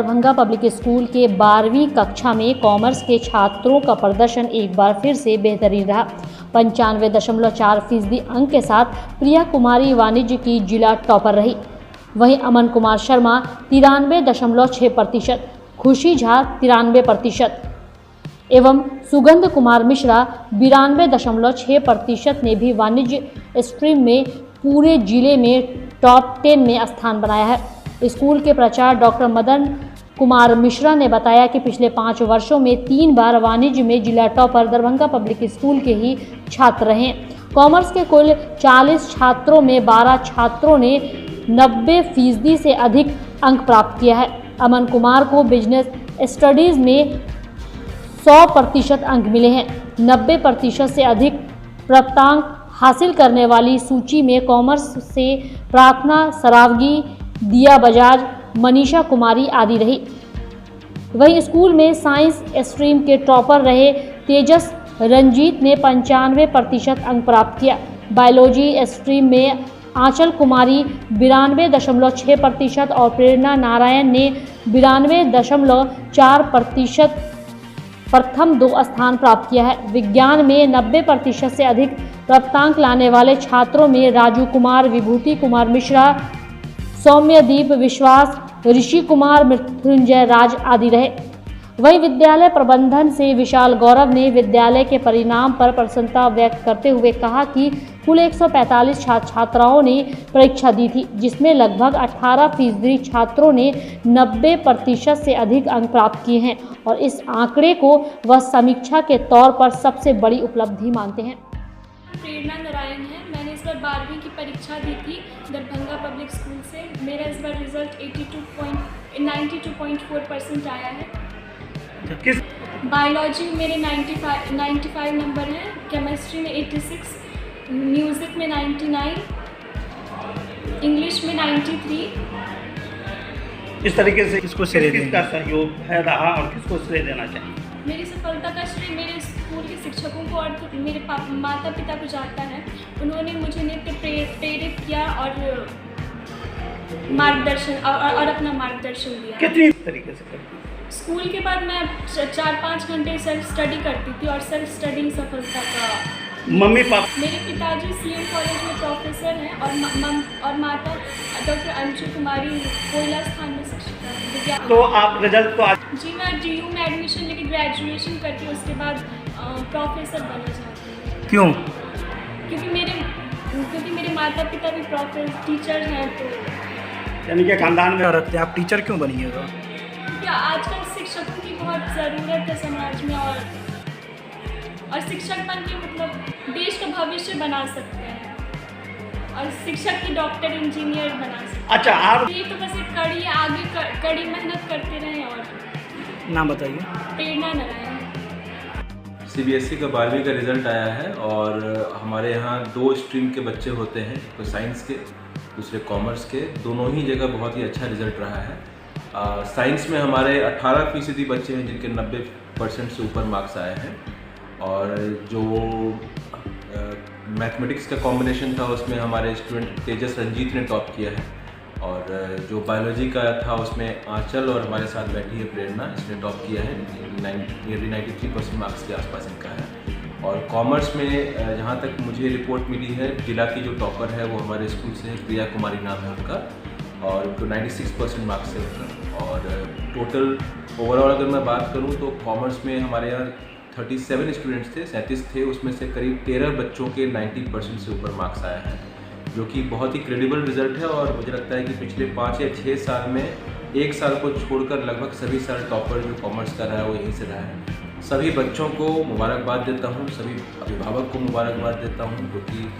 Darbhanga public school के 12वीं कक्षा में कॉमर्स के छात्रों का प्रदर्शन एक बार फिर से बेहतरीन रहा। 95.4% अंक के साथ प्रिया कुमारी वाणिज्य की जिला टॉपर रही। वहीं अमन कुमार शर्मा 93.6%, खुशी झा 93% एवं सुगंध कुमार मिश्रा 92.6% ने भी वाणिज्य स्ट्रीम में पूरे जिले में टॉप 10 में स्थान बनाया है। स्कूल के प्राचार्य डॉक्टर मदन कुमार मिश्रा ने बताया कि पिछले 5 वर्षों में 3 बार वाणिज्य में जिला टॉपर दरभंगा पब्लिक स्कूल के ही छात्र रहे। कॉमर्स के कुल 40 छात्रों में 12 छात्रों ने 90% से अधिक अंक प्राप्त किया है। अमन कुमार को बिजनेस स्टडीज़ में 100% अंक मिले हैं। 90% से अधिक प्राप्तांक हासिल करने वाली सूची में कॉमर्स से प्रार्थना सरावगी, दिया बजाज, मनीषा कुमारी आदि रही। वहीं स्कूल में साइंस स्ट्रीम के टॉपर रहे तेजस रंजीत ने 95% अंक प्राप्त किया। बायोलॉजी स्ट्रीम में आंचल कुमारी 92.6% और प्रेरणा नारायण ने 92.4% प्रथम 2 स्थान प्राप्त किया है। विज्ञान में 90% से अधिक प्राप्तांक लाने वाले छात्रों में राजू कुमार, विभूति कुमार मिश्रा, सौम्यदीप विश्वास, ऋषि कुमार, मृत्युंजय राज आदि रहे। वहीं विद्यालय प्रबंधन से विशाल गौरव ने विद्यालय के परिणाम पर प्रसन्नता व्यक्त करते हुए कहा कि कुल 145 छात्र छात्राओं ने परीक्षा दी थी, जिसमें लगभग 18% छात्रों ने 90% से अधिक अंक प्राप्त किए हैं और इस आंकड़े को वह समीक्षा के तौर पर सबसे बड़ी उपलब्धि मानते हैं। प्रेरणा नारायण है। मैंने इस बार 12वीं की परीक्षा दी थी दरभंगा पब्लिक स्कूल से। मेरा इस बार रिजल्ट 92.4% आया है। किस बायोलॉजी में मेरे 95 नंबर हैं, केमिस्ट्री में 86, म्यूज़िक में 99, इंग्लिश में 93। इस तरीके से किसको श्रेय किसका सहयोग है रहा और किसको श्रेय देना चाहिए? मेरी सफलता का श्रेय मेरे स्कूल के शिक्षकों को और मेरे माता पिता को जाता है। उन्होंने मुझे नित्य प्रेरित किया और मार्गदर्शन और अपना मार्गदर्शन दिया। कितनी तरीके से करती? स्कूल के बाद मैं 4-5 घंटे सेल्फ स्टडी करती थी और सेल्फ स्टडी सफलता का। Mummy papa? मेरे पिताजी सीएम कॉलेज में प्रोफेसर हैं और माता डॉक्टर अंशु कुमारी कोयला स्थान में शिक्षिका हैं। तो आप रिजल्ट तो आज? जी, मैं DU में एडमिशन लेके ग्रेजुएशन करके उसके बाद प्रोफेसर बनना चाहती हूँ। क्यों? क्योंकि मेरे माता पिता भी टीचर हैं, तो यानी कि खानदान में रखते हैं। आप टीचर क्यों बनिएगा? क्या आजकल शिक्षकों की बहुत ज़रूरत है समाज में और शिक्षक बन के मतलब देश का भविष्य बना सकते हैं और शिक्षक ही डॉक्टर इंजीनियर बना सकते हैं। अच्छा, आप ये तो बस एक कड़ी है, आगे कड़ी मेहनत करते रहें। और नाम बताइए। प्रेरणा नारायण। CBSE का 12वीं का रिज़ल्ट आया है और हमारे यहाँ 2 स्ट्रीम के बच्चे होते हैं, तो साइंस के, दूसरे कॉमर्स के। दोनों ही जगह बहुत ही अच्छा रिज़ल्ट रहा है। साइंस में हमारे 18% बच्चे हैं जिनके 90% से ऊपर मार्क्स आए हैं और जो मैथमेटिक्स का कॉम्बिनेशन था उसमें हमारे स्टूडेंट तेजस रंजीत ने टॉप किया है और जो बायोलॉजी का था उसमें आंचल और हमारे साथ बैठी है प्रेरणा, इसने टॉप किया है। नियरली 93% मार्क्स के आसपास इनका है। और कॉमर्स में जहाँ तक मुझे रिपोर्ट मिली है, जिला की जो टॉपर है वो हमारे स्कूल से है, प्रिया कुमारी नाम है उनका, और उनको 96% मार्क्स है उनका। और टोटल ओवरऑल अगर मैं बात करूँ तो कॉमर्स में हमारे यहाँ 37 स्टूडेंट्स थे, 37 थे, उसमें से करीब 13 बच्चों के 90% से ऊपर मार्क्स आया है, जो कि बहुत ही क्रेडिबल रिजल्ट है। और मुझे लगता है कि पिछले 5 या 6 साल में 1 साल को छोड़कर लगभग सभी साल टॉपर जो कॉमर्स का रहा है वो यहीं से रहा है। सभी बच्चों को मुबारकबाद देता हूँ, सभी अभिभावक को मुबारकबाद देता हूँ, क्योंकि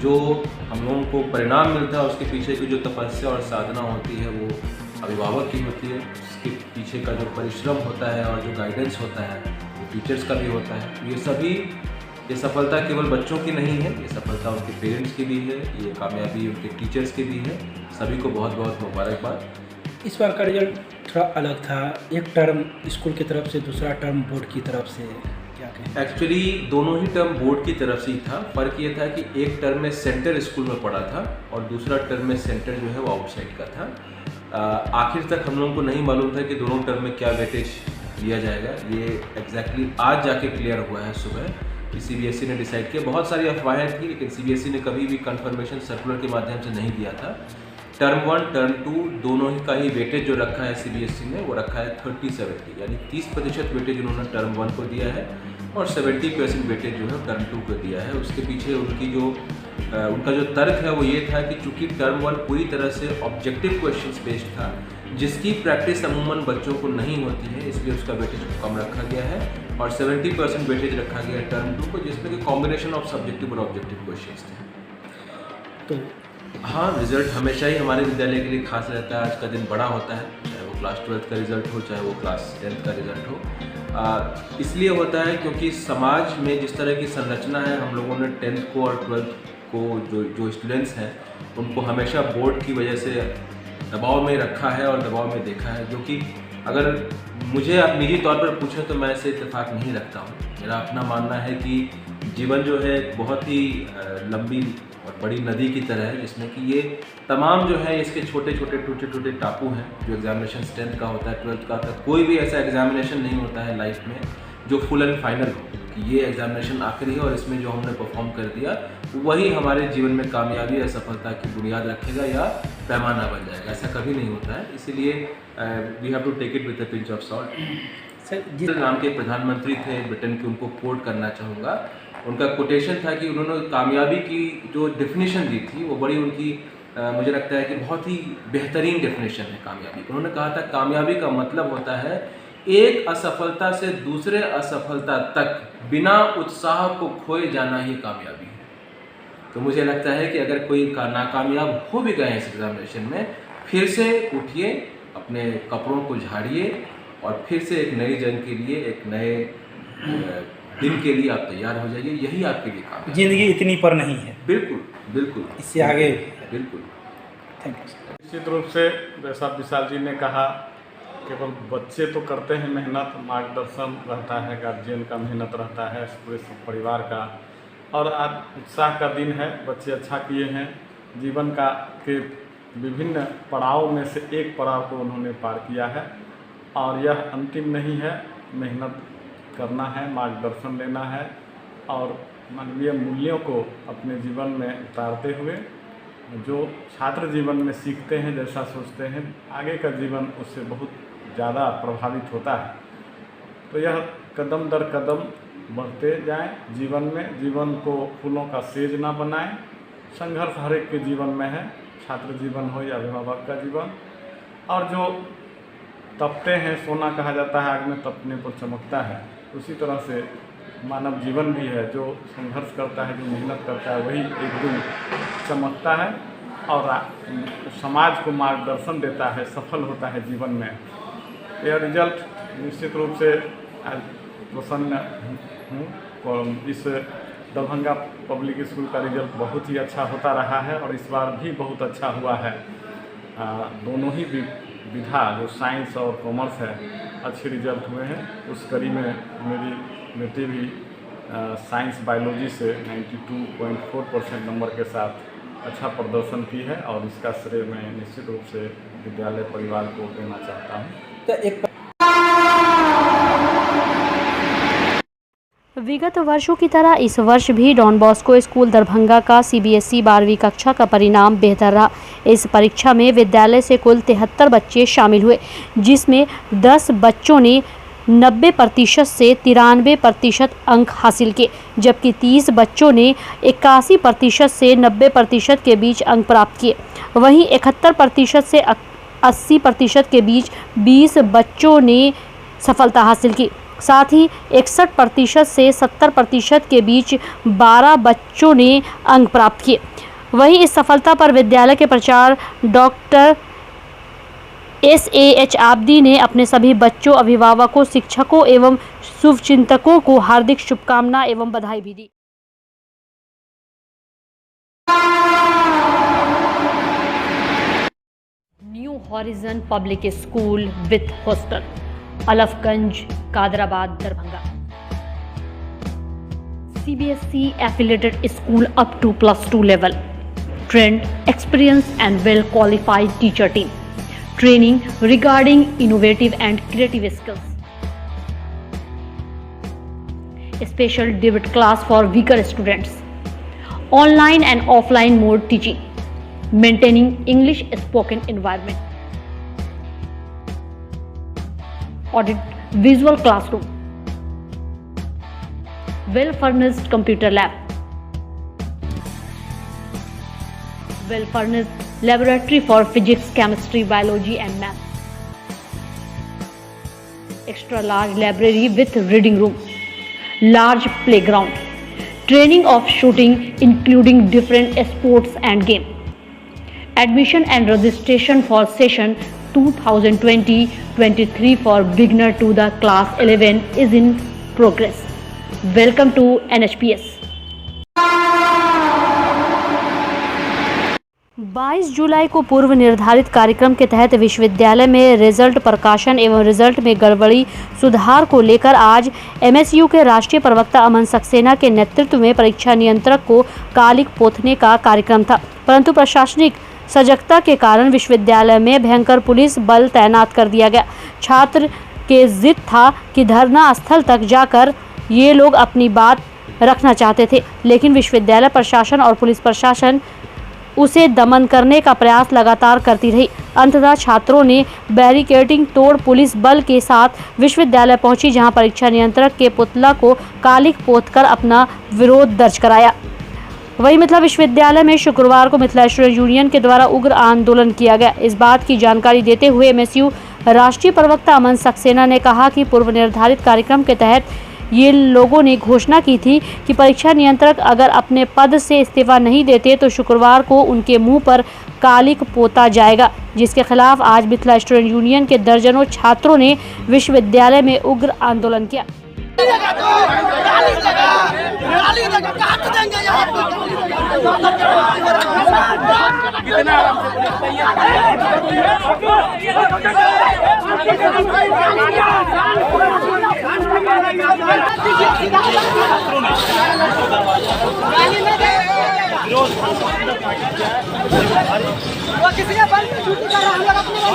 जो हम लोगों को परिणाम मिलता है उसके पीछे की जो तपस्या और साधना होती है वो अभिभावक की होती है। उसके पीछे का जो परिश्रम होता है और जो गाइडेंस होता है वो टीचर्स का भी होता है। ये सफलता केवल बच्चों की नहीं है, ये सफलता उनके पेरेंट्स की भी है, ये कामयाबी उनके टीचर्स की भी है। सभी को बहुत बहुत मुबारकबाद। इस बार का रिजल्ट थोड़ा अलग था, एक टर्म स्कूल की तरफ से, दूसरा टर्म बोर्ड की तरफ से, क्या कहें? एक्चुअली दोनों ही टर्म बोर्ड की तरफ से ही था। फ़र्क ये था कि एक टर्म में सेंटर स्कूल में पढ़ा था और दूसरा टर्म में सेंटर जो है वो आउटसाइड का था। आखिर तक हम लोगों को नहीं मालूम था कि दोनों टर्म में क्या वेटेज लिया जाएगा। ये एग्जैक्टली आज जाके क्लियर हुआ है सुबह कि CBSE ने डिसाइड किया। बहुत सारी अफवाहें थी, लेकिन CBSE ने कभी भी कंफर्मेशन सर्कुलर के माध्यम से नहीं दिया था। टर्म 1 टर्म 2 दोनों ही का ही वेटेज जो रखा है CBSE ने, वो रखा है 30-70, यानी 30% वेटेज उन्होंने टर्म 1 को दिया है और 70% वेटेज जो है टर्म 2 को दिया है। उसके पीछे उनका जो तर्क है वो ये था कि चूंकि टर्म 1 पूरी तरह से ऑब्जेक्टिव क्वेश्चंस बेस्ड था, जिसकी प्रैक्टिस अमूमन बच्चों को नहीं होती है, इसलिए उसका वेटेज कम रखा गया है और 70% वेटेज रखा गया है टर्म 2 को, जिसमें कि कॉम्बिनेशन ऑफ सब्जेक्टिव और ऑब्जेक्टिव क्वेश्चंस थे। तो हाँ, रिजल्ट हमेशा ही हमारे विद्यालय के लिए खास रहता है। आज का दिन बड़ा होता है, चाहे वो क्लास 12th का रिजल्ट हो, चाहे वो क्लास 10th का रिजल्ट हो। इसलिए होता है क्योंकि समाज में जिस तरह की संरचना है, हम लोगों ने 10th को और 12th को जो स्टूडेंट्स हैं उनको हमेशा बोर्ड की वजह से दबाव में रखा है और दबाव में देखा है, जो कि अगर मुझे आप निजी तौर पर पूछें तो मैं इससे इत्तेफाक नहीं रखता हूँ। मेरा अपना मानना है कि जीवन जो है बहुत ही लंबी और बड़ी नदी की तरह है, जिसमें कि ये तमाम जो है इसके छोटे छोटे टापू हैं। जो एग्जामिनेशन 10th का होता है, 12th का होता है, कोई भी ऐसा एग्जामिनेशन नहीं होता है लाइफ में जो फुल एंड फाइनल हो कि ये एग्जामिनेशन आखिरी है और इसमें जो हमने परफॉर्म कर दिया वही हमारे जीवन में कामयाबी या सफलता की बुनियाद रखेगा या पैमाना बन जाएगा। ऐसा कभी नहीं होता है, इसीलिए we have to take it with a pinch of salt. Sir, जिस नाम के प्रधानमंत्री थे ब्रिटेन के, उनको कोट करना चाहूँगा। उनका कोटेशन था कि उन्होंने कामयाबी की जो डेफिनेशन दी थी वो बड़ी उनकी मुझे लगता है कि बहुत ही बेहतरीन डेफिनेशन है कामयाबी। उन्होंने कहा था कामयाबी का मतलब होता है एक असफलता से दूसरे असफलता तक बिना उत्साह को खोए जाना ही कामयाबी है। तो मुझे लगता है कि अगर कोई नाकामयाब हो भी गए इस एग्जामिनेशन में, फिर से उठिए, अपने कपड़ों को झाड़िए और फिर से एक नई जंग के लिए, एक नए दिन के लिए आप तैयार हो जाइए। यही आपके लिए काम है। जिंदगी इतनी पर नहीं है। बिल्कुल बिल्कुल, इससे आगे बिल्कुल। Thank you. निश्चित रूप से जैसा विशाल जी ने कहा, केवल बच्चे तो करते हैं मेहनत, मार्गदर्शन रहता है, गार्जियन का मेहनत रहता है, पूरे परिवार का। और आज उत्साह का दिन है, बच्चे अच्छा किए हैं। जीवन का के विभिन्न पड़ाव में से एक पड़ाव को उन्होंने पार किया है और यह अंतिम नहीं है। मेहनत करना है, मार्गदर्शन लेना है और मानवीय मूल्यों को अपने जीवन में उतारते हुए जो छात्र जीवन में सीखते हैं, जैसा सोचते हैं, आगे का जीवन उससे बहुत ज़्यादा प्रभावित होता है। तो यह कदम दर कदम बढ़ते जाएं जीवन में, जीवन को फूलों का सेज ना बनाएं। संघर्ष हर एक के जीवन में है, छात्र जीवन हो या अभिभावक का जीवन। और जो तपते हैं, सोना कहा जाता है आग में तपने पर चमकता है, उसी तरह से मानव जीवन भी है। जो संघर्ष करता है, जो मेहनत करता है, वही एक दिन चमकता है और समाज को मार्गदर्शन देता है, सफल होता है जीवन में। यह रिजल्ट निश्चित रूप से आज प्रसन्न हूँ। इस दरभंगा पब्लिक स्कूल का रिजल्ट बहुत ही अच्छा होता रहा है और इस बार भी बहुत अच्छा हुआ है। दोनों ही विधा जो साइंस और कॉमर्स है, अच्छे रिजल्ट हुए हैं। उस कड़ी में मेरी बेटी भी साइंस बायोलॉजी से 92.4% नंबर के साथ अच्छा प्रदर्शन की है और इसका श्रेय मैं निश्चित रूप से विद्यालय परिवार को देना चाहता हूँ। विगत वर्षों की तरह इस वर्ष भी डॉन बॉस्को स्कूल दरभंगा का CBSE 12वीं कक्षा का परिणाम बेहतर रहा। इस परीक्षा में विद्यालय से कुल 73 बच्चे शामिल हुए, जिसमें 10 बच्चों ने 90% से 93% अंक हासिल किए, जबकि 30 बच्चों ने 81% से 90% के बीच अंक प्राप्त किए। वहीं 71% से 80% के बीच 20 बच्चों ने सफलता हासिल की। साथ ही 61% से 70% के बीच 12 बच्चों ने अंक प्राप्त किए। वहीं इस सफलता पर विद्यालय के प्राचार्य डॉक्टर SAH आब्दी ने अपने सभी बच्चों, अभिभावकों, शिक्षकों एवं शुभचिंतकों को हार्दिक शुभकामना एवं बधाई भी दी। New horizon public school with hostel, Alafganj, Kadrabad, Darbhanga. CBSE affiliated school up to +2 level. Trained, experienced and well qualified teacher team. training regarding innovative and creative skills, a special debate class for weaker students, online and offline mode teaching, maintaining English spoken environment, audit visual classroom, well furnished computer lab, well furnished laboratory for physics, chemistry, biology and math, extra large library with reading room, large playground, training of shooting including different sports and game. Admission and registration for session 2020-23 for beginner to the class 11 is in progress. Welcome to NHPS. 22 जुलाई को पूर्व निर्धारित कार्यक्रम के तहत विश्वविद्यालय में result प्रकाशन एवं रिजल्ट में गड़बड़ी सुधार को लेकर आज एमएसयू के राष्ट्रीय प्रवक्ता अमन सक्सेना के नेतृत्व में परीक्षा नियंत्रक को कालिक पोतने का कार्यक्रम था, परंतु प्रशासनिक सजगता के कारण विश्वविद्यालय में भयंकर पुलिस बल तैनात कर दिया गया। छात्र के जिद था कि धरना स्थल तक जाकर ये लोग अपनी बात रखना चाहते थे, लेकिन विश्वविद्यालय प्रशासन और पुलिस प्रशासन उसे दमन करने का प्रयास लगातार करती रही। अंततः छात्रों ने बैरिकेडिंग तोड़ पुलिस बल के साथ विश्वविद्यालय पहुंची, जहां परीक्षा नियंत्रक के पुतला को कालिक पोतकर अपना विरोध दर्ज कराया। वहीं मिथिला विश्वविद्यालय में शुक्रवार को मिथिला स्टूडेंट यूनियन के द्वारा उग्र आंदोलन किया गया। इस बात की जानकारी देते हुए एमएसयू राष्ट्रीय प्रवक्ता अमन सक्सेना ने कहा कि पूर्व निर्धारित कार्यक्रम के तहत ये लोगों ने घोषणा की थी कि परीक्षा नियंत्रक अगर अपने पद से इस्तीफा नहीं देते तो शुक्रवार को उनके मुंह पर कालिक पोता जाएगा, जिसके खिलाफ आज मिथिला स्टूडेंट यूनियन के दर्जनों छात्रों ने विश्वविद्यालय में उग्र आंदोलन किया। वो किसी का बल पे छुट्टी कर रहा है, हम लोग अपने बल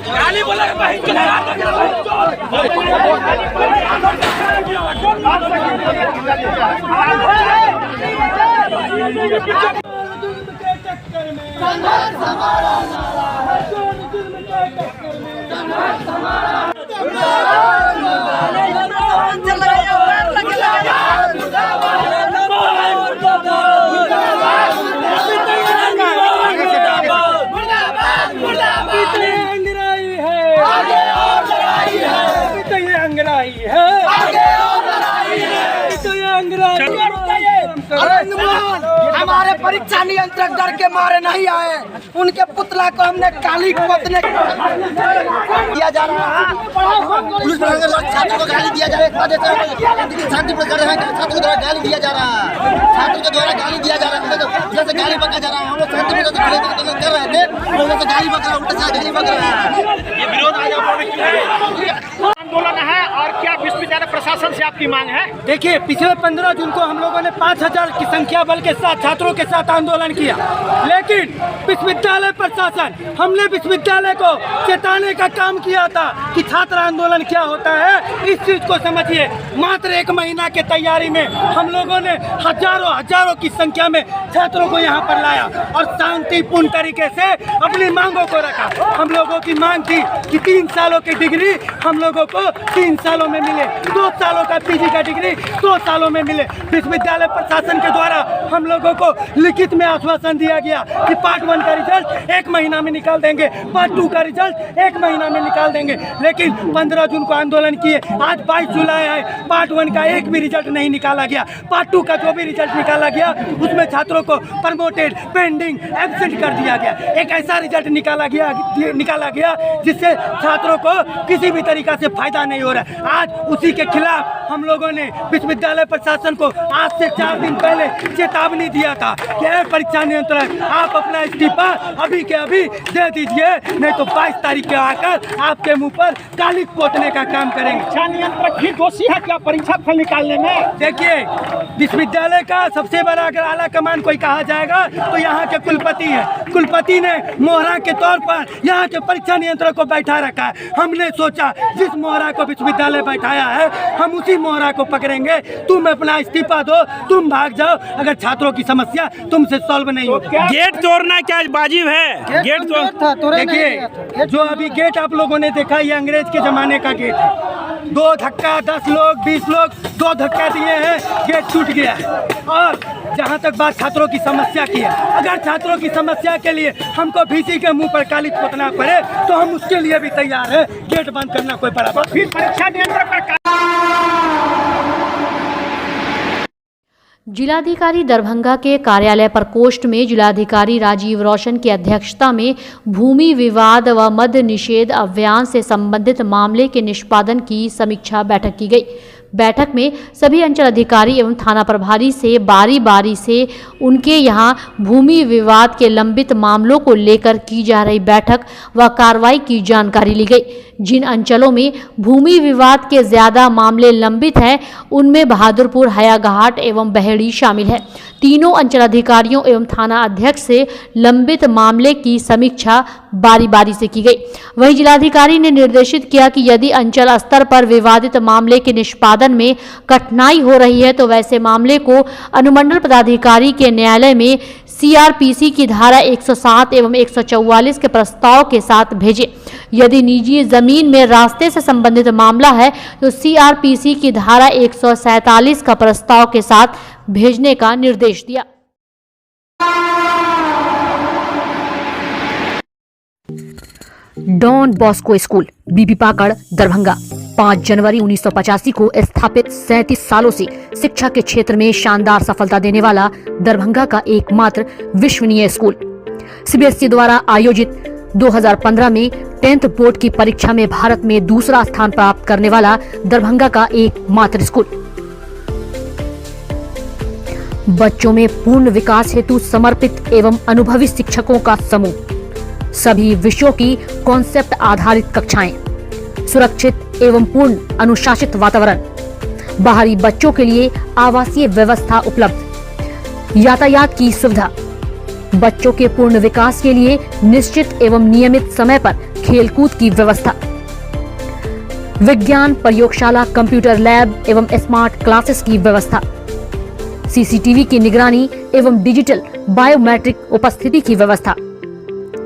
गाली बोला हमारे परीक्षा नियंत्रक डर के मारे नहीं आए, उनके पुतला को हमने काली पोतने दिया जा रहा है। पुलिस छात्रों को गाली दिया जा रहा है, शांति पर कर रहे हैं, छात्रों को द्वारा गाली दिया जा रहा है, छात्रों के द्वारा गाली दिया जा रहा है, जैसे गाली बका जा रहा है। हम लोग शांति पर कर रहे थे, जैसे गाली बक रहा है, उल्टा गाली बक रहा है। ये विरोध आंदोलन है और क्या विश्वविद्यालय प्रशासन से आपकी मांग है? देखिए, पिछले 15 जून को हम लोगों ने 5000 की संख्या बल के साथ छात्रों के साथ आंदोलन किया, लेकिन विश्वविद्यालय प्रशासन, हमने विश्वविद्यालय को चेताने का काम किया था कि छात्र आंदोलन क्या होता है, इस चीज को समझिए। मात्र 1 महीना के तैयारी में हम लोगों ने हजारों की संख्या में छात्रों को यहाँ पर लाया और शांतिपूर्ण तरीके से अपनी मांगों को रखा। हम लोगों की मांग थी कि 3 सालों की डिग्री हम लोगों को 3 सालों में मिले, 2 सालों का पीजी का डिग्री 2 सालों में मिले। विश्वविद्यालय प्रशासन के द्वारा हम लोगों को लिखित में आश्वासन दिया गया कि पार्ट 1 का रिजल्ट 1 महीना में निकाल देंगे, पार्ट 2 का रिजल्ट 1 महीना में निकाल देंगे। लेकिन 15 जून को आंदोलन किए, आज 22 जुलाई है, पार्ट 1 का एक भी रिजल्ट नहीं निकाला गया। पार्ट 2 का जो भी रिजल्ट निकाला गया उसमें छात्रों को प्रमोटेड, पेंडिंग, एब्सेंट कर दिया गया। एक ऐसा रिजल्ट निकाला गया जिससे छात्रों को किसी भी तरीका से फायदा नहीं हो रहा है। आज उसी के खिलाफ हम लोगों ने विश्वविद्यालय प्रशासन को आज से 4 दिन पहले चेतावनी दिया था कि परीक्षा नियंत्रक आप अपना इस्तीफा अभी के अभी दे दीजिए, नहीं तो 22 तारीख के आकर आपके मुंह पर कालिक पोतने का काम करेंगे। परीक्षा नियंत्रक भी दोषी है क्या परीक्षा फल निकालने में? देखिए, विश्वविद्यालय का सबसे बड़ा अगर आला कमान कोई कहा जाएगा तो यहाँ के कुलपति है। कुलपति ने मोहरा के तौर पर यहाँ के परीक्षा नियंत्रक को बैठा रखा है। हमने सोचा जिस मोहरा को विश्वविद्यालय बैठाया है हम उसी मोहरा को पकड़ेंगे। तुम अपना इस्तीफा दो, तुम भाग जाओ अगर छात्रों की समस्या तुमसे सॉल्व नहीं होगी। गेट तोड़ना क्या वाजिब है? गेट देखिए, जो अभी गेट आप लोगों ने देखा ये अंग्रेज के जमाने का गेट है। 2 धक्का 10 लोग 20 लोग 2 धक्का दिए हैं, गेट टूट गया है। और जहाँ तक बात छात्रों की समस्या की है, अगर छात्रों की समस्या के लिए हमको VC के मुंह पर कालिक पोतना पड़े तो हम उसके लिए भी तैयार है। गेट बंद करना कोई बड़ा बात। फिर परीक्षा नियंत्रक पर जिलाधिकारी दरभंगा के कार्यालय प्रकोष्ठ में जिलाधिकारी राजीव रोशन की अध्यक्षता में भूमि विवाद व मद्य निषेध अभियान से संबंधित मामले के निष्पादन की समीक्षा बैठक की गई। बैठक में सभी अंचल अधिकारी एवं थाना प्रभारी से बारी बारी से उनके यहां भूमि विवाद के लंबित मामलों को लेकर की जा रही बैठक व कार्रवाई की जानकारी ली गई। जिन अंचलों में भूमि विवाद के ज़्यादा मामले लंबित हैं उनमें बहादुरपुर, हयाघाट एवं बहेड़ी शामिल है। तीनों अंचल अधिकारियों एवं थाना अध्यक्ष से लंबित मामले की समीक्षा बारी बारी से की गई। वहीं जिलाधिकारी ने निर्देशित किया कि यदि अंचल स्तर पर विवादित मामले के निष्पादन में कठिनाई हो रही है तो वैसे मामले को अनुमंडल पदाधिकारी के न्यायालय में CRPC की धारा 107 एवं 144 के प्रस्ताव के साथ भेजें। यदि निजी जमीन में रास्ते से संबंधित मामला है तो CRPC की धारा 147 का प्रस्ताव के साथ भेजने का निर्देश दिया। Don Bosco school Bibi Pakar Darbhanga 5 जनवरी 1985 को स्थापित 37 सालों से शिक्षा के क्षेत्र में शानदार सफलता देने वाला दरभंगा का एकमात्र विश्वसनीय स्कूल। CBSE द्वारा आयोजित 2015 में 10th बोर्ड की परीक्षा में भारत में दूसरा स्थान प्राप्त करने वाला दरभंगा का एकमात्र स्कूल। बच्चों में पूर्ण विकास हेतु समर्पित एवं अनुभवी शिक्षकों का समूह, सभी विषयों की कॉन्सेप्ट आधारित कक्षाएं, सुरक्षित एवं पूर्ण अनुशासित वातावरण, बाहरी बच्चों के लिए आवासीय व्यवस्था उपलब्ध, यातायात की सुविधा, बच्चों के पूर्ण विकास के लिए निश्चित एवं नियमित समय पर खेलकूद की व्यवस्था, विज्ञान प्रयोगशाला, कंप्यूटर लैब एवं स्मार्ट क्लासेस की व्यवस्था, CCTV की निगरानी एवं डिजिटल बायोमेट्रिक उपस्थिति की व्यवस्था,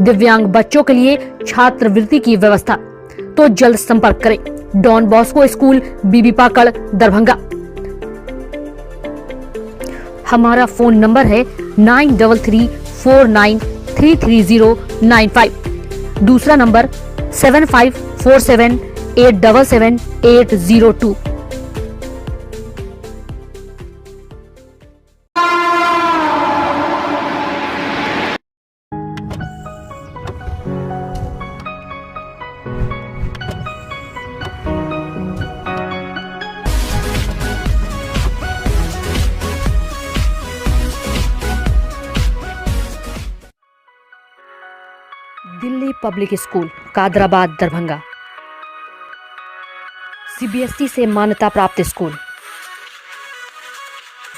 दिव्यांग बच्चों के लिए छात्रवृत्ति की व्यवस्था। तो जल्द संपर्क करें Don Bosco school Bibi Pakar Darbhanga. हमारा फोन नंबर है 9334933095। दूसरा नंबर 7547877802। Delhi public school Kadrabad Darbhanga CBSE से मान्यता प्राप्त स्कूल।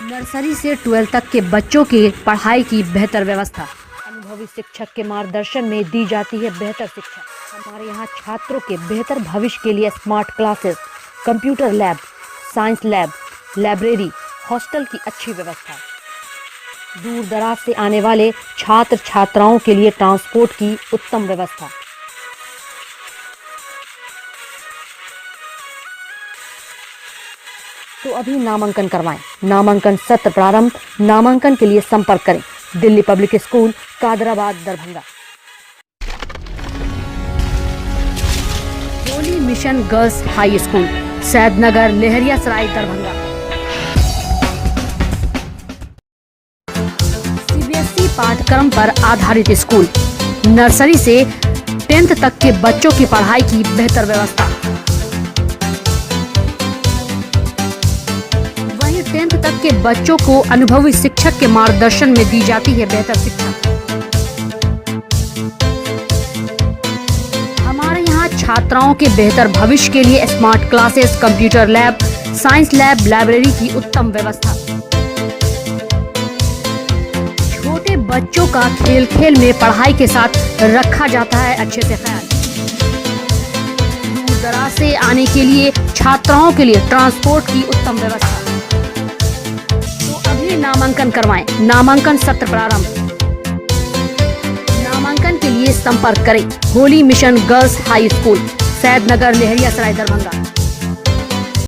नर्सरी से 12 तक के बच्चों की पढ़ाई की बेहतर व्यवस्था, अनुभवी शिक्षक के मार्गदर्शन में दी जाती है बेहतर शिक्षा। हमारे यहाँ छात्रों के बेहतर भविष्य के लिए smart classes, computer lab, science lab, library, hostel की अच्छी व्यवस्था, दूर दराज से आने वाले छात्र छात्राओं के लिए ट्रांसपोर्ट की उत्तम व्यवस्था। तो अभी नामांकन करवाएं। नामांकन सत्र प्रारंभ। नामांकन के लिए संपर्क करें Delhi public school, Kadrabad, Darbhanga. Holy mission girls high school, Saidnagar, Laheriasarai, Darbhanga. CBSE पाठ्यक्रम पर आधारित स्कूल, नर्सरी से 10th तक के बच्चों की पढ़ाई की बेहतर व्यवस्था। वहीं 10th तक के बच्चों को अनुभवी शिक्षक के मार्गदर्शन में दी जाती है बेहतर शिक्षा। हमारे यहाँ छात्राओं के बेहतर भविष्य के लिए smart classes, computer lab, science lab, library की उत्तम व्यवस्था। छोटे बच्चों का खेल खेल में पढ़ाई के साथ रखा जाता है अच्छे से ख्याल। दूर दराज से आने के लिए छात्राओं के लिए ट्रांसपोर्ट की उत्तम व्यवस्था। तो अभी नामांकन करवाएं। नामांकन सत्र प्रारंभ। नामांकन के लिए संपर्क करें Holi mission girls high school, Saidnagar, Laheriasarai, Darbhanga.